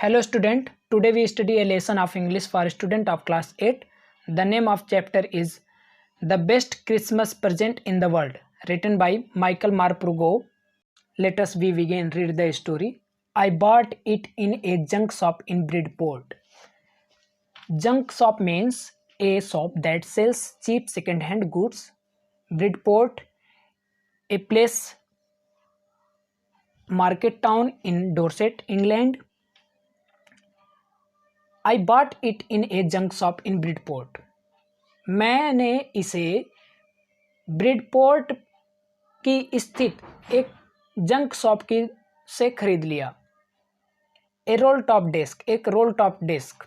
Hello student, today we study a lesson of English for student of class 8. The name of chapter is The Best Christmas Present in the World, written by Michael Marprugo. Let us begin read the story. I bought it in a junk shop in Bridport. Junk shop means a shop that sells cheap second-hand goods. Bridport, a place market town in Dorset, England. I bought it in A junk shop in Bridport. मैंने इसे Bridport की स्थित एक junk shop की से खरीद लिया. A roll top desk, एक roll top desk.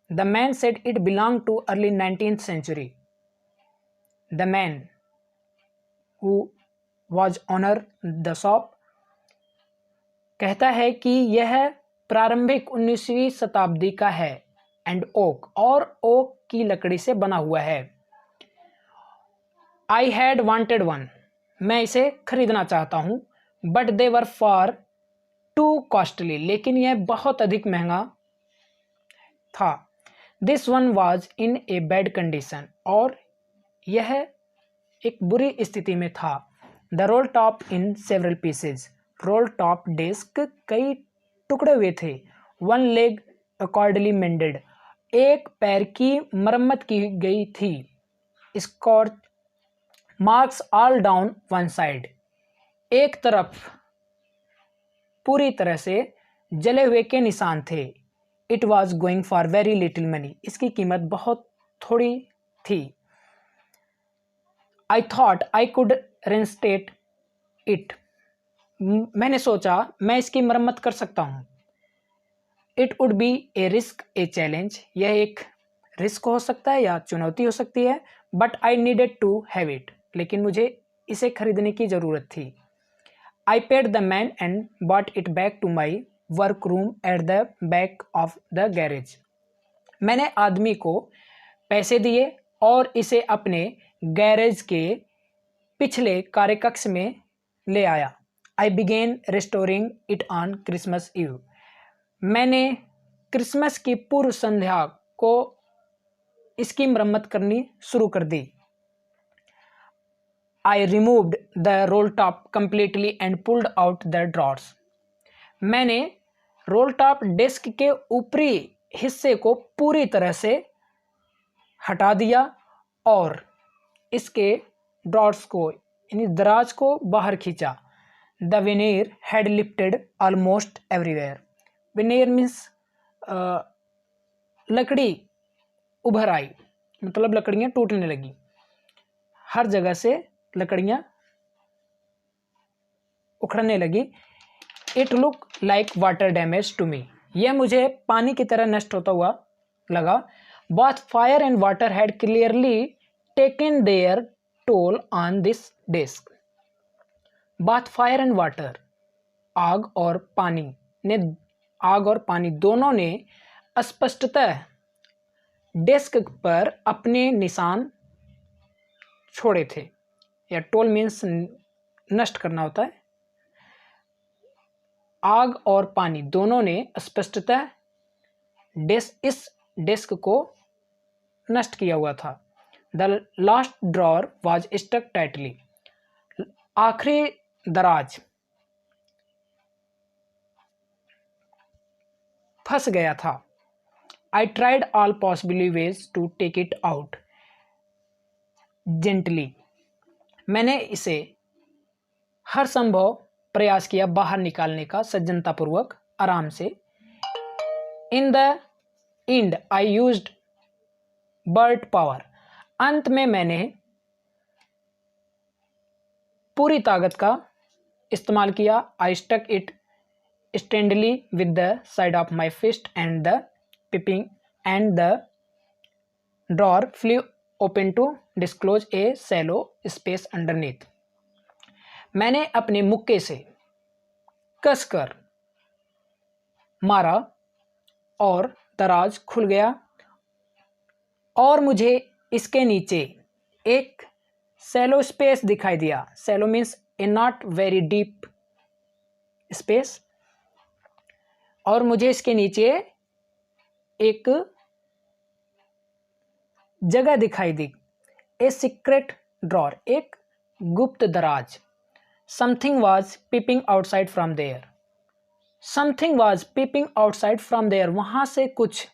The man said it belong to early 19th century. The man who was owner the shop कहता है कि यह प्रारंभिक 19वीं शताब्दी का है. एंड ओक, और ओक की लकड़ी से बना हुआ है. आई हैड वांटेड वन, मैं इसे खरीदना चाहता हूँ. But they were for to costly, लेकिन यह बहुत अधिक महंगा था. This one was in a bad condition, और यह एक बुरी स्थिति में था. The roll top in several pieces, role top desk कई टुकड़े हुए थे. वन लेग अकॉर्डली मेंडेड, एक पैर की मरम्मत की गई थी. Scorch marks all down one side, एक तरफ पूरी तरह से जले हुए के निशान थे. It was going for very little money, इसकी कीमत बहुत थोड़ी थी. I thought I could reinstate it, मैंने सोचा मैं इसकी मरम्मत कर सकता हूँ. It would be a risk a challenge, यह एक रिस्क हो सकता है या चुनौती हो सकती है. But I needed to have it, लेकिन मुझे इसे खरीदने की ज़रूरत थी. I paid the man and bought it back to my work room at the back of the garage. मैंने आदमी को पैसे दिए और इसे अपने गैरेज के पिछले कार्यकक्ष में ले आया. I began restoring it on Christmas eve, मैंने क्रिसमस की पूर्व संध्या को इसकी मरम्मत करनी शुरू कर दी. I removed the roll top completely and pulled out the drawers, मैंने रोल टॉप डेस्क के ऊपरी हिस्से को पूरी तरह से हटा दिया और इसके ड्रॉर्स को यानी दराज को बाहर खींचा. The veneer had lifted almost everywhere, veneer means लकड़ी उभर आई, मतलब लकड़ियाँ टूटने लगी. हर जगह से लकड़ियाँ उखड़ने लगी. It look like water damage to me, यह मुझे पानी की तरह नष्ट होता हुआ लगा. Both fire and water had clearly taken their toll on this desk. Both fire and water, आग और पानी दोनों ने स्पष्टतः डेस्क पर अपने निशान छोड़े थे. या टोल मीन्स नष्ट करना होता है. आग और पानी दोनों ने स्पष्टतः इस डेस्क को नष्ट किया हुआ था. The last drawer was stuck tightly, आखिरी दराज फंस गया था. I tried all possible ways to take it out gently, मैंने इसे हर संभव प्रयास किया बाहर निकालने का सज्जनतापूर्वक, आराम से. In the end I used brute power, अंत में मैंने पूरी ताकत का इस्तेमाल किया. I stuck it soundly with the side of my fist and the piping and the drawer flew open to disclose a shallow space underneath, मैंने अपने मुक्के से कसकर मारा और दराज खुल गया और मुझे इसके नीचे एक सैलो स्पेस दिखाई दिया. Shallow means a not very deep space. और मुझे इसके नीचे एक जगह दिखाई दी, ए सीक्रेट ड्रॉर, एक गुप्त दराज। Something was peeping outside from there, something was peeping outside from there, वहां से कुछ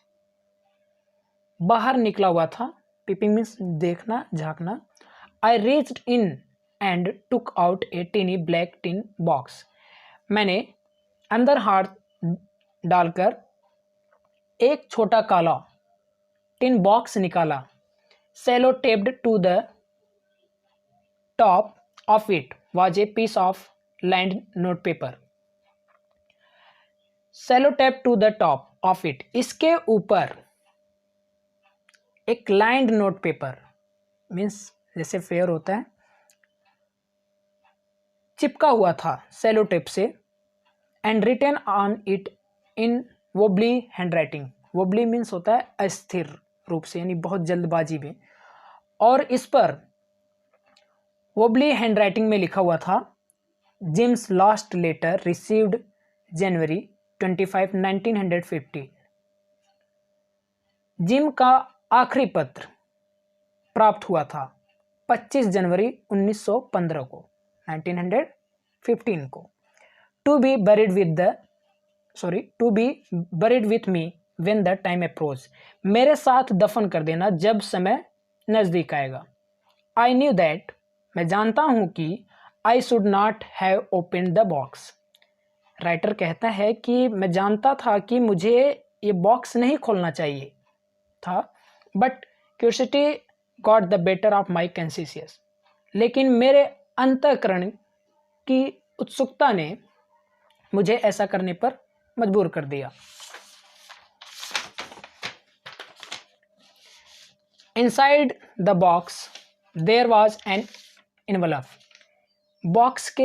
बाहर निकला हुआ था। पीपिंग मीन्स देखना, झांकना। I reached in and took out a tiny black tin box, मैंने अंदर हाथ डालकर एक छोटा काला टिन बॉक्स निकाला। Cello taped to the top of it was a piece of lined note paper, cello tape to the top of it, इसके ऊपर एक लाइंड नोट पेपर मीन्स जैसे फेयर होता है, चिपका हुआ था सेलो टेप से। And written on it in wobbly handwriting, wobbly means होता है अस्थिर रूप से, यानी बहुत जल्दबाजी में। और इस पर वोबली हैंडराइटिंग में लिखा हुआ था, जिम्स लास्ट लेटर रिसीव्ड जनवरी 25, 1950, जिम का आखिरी पत्र प्राप्त हुआ था 25 जनवरी 1915 को, 1915 को। To be buried with me when the time approach, मेरे साथ दफन कर देना जब समय नजदीक आएगा। आई न्यू दैट, मैं जानता हूं कि I should not have open the box, writer कहता है कि मैं जानता था कि मुझे ये बॉक्स नहीं खोलना चाहिए था, but curiosity got the better of my conscious, लेकिन मेरे अंतःकरण की उत्सुकता ने मुझे ऐसा करने पर मजबूर कर दिया। Inside the box there was an envelope, box के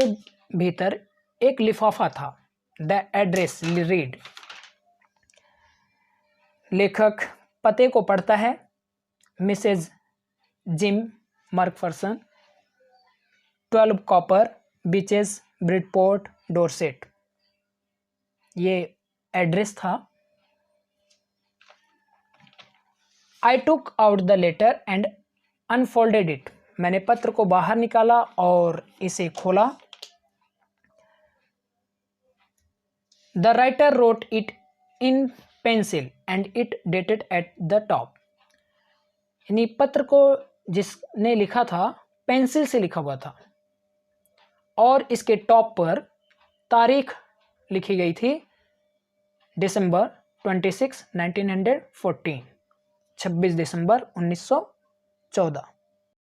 भीतर एक लिफाफा था। द एड्रेस रीड, लेखक पते को पढ़ता है, Mrs Jim McPherson, 12 Copper Beeches, Bridport, Dorset, ये एड्रेस था। I took out the letter and unfolded it, मैंने पत्र को बाहर निकाला और इसे खोला। The writer wrote it in pencil and it dated at the top, यानी पत्र को जिसने लिखा था पेंसिल से लिखा हुआ था और इसके टॉप पर तारीख लिखी गई थी दिसंबर 26, 1914, 26 दिसंबर 1914।